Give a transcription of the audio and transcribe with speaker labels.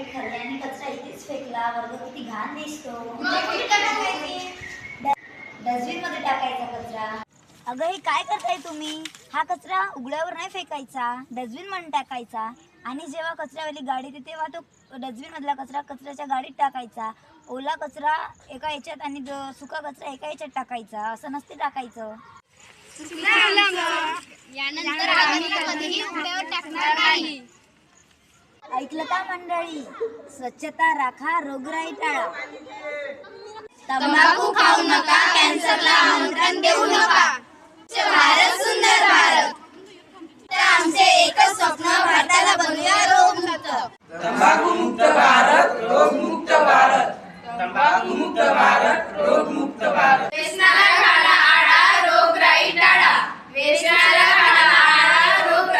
Speaker 1: Chocolate खाल्ले आणि कचरा इथेच फेकला. वर्ग किती घाण दिसतो. डस्टबिन मध्ये टाकायचा कचरा.
Speaker 2: अगं हे काय करताय तुम्ही? हा कचरा उघड्यावर नाही फेकायचा, डस्टबिन मध्ये टाकायचा. आणि जेव्हा कचऱ्यावाली गाडी येते तेव्हा तो डस्टबिन मधला कचरा कचऱ्याच्या गाडीत टाकायचा. ओला कचरा एका ह्याच्यात आणि सुका कचरा एका ह्याच्यात टाकायचा. असं नसते टाकायचं.
Speaker 3: यानंतर आम्ही कधीही उघड्यावर टाकणार नाही.
Speaker 2: ऐकलं का मंडळी? स्वच्छता राखा, रोगराई टाळा.
Speaker 3: तंबाखू खाऊ नका, कॅन्सरला आमंत्रण देऊ नका. भारत सुंदर भारत.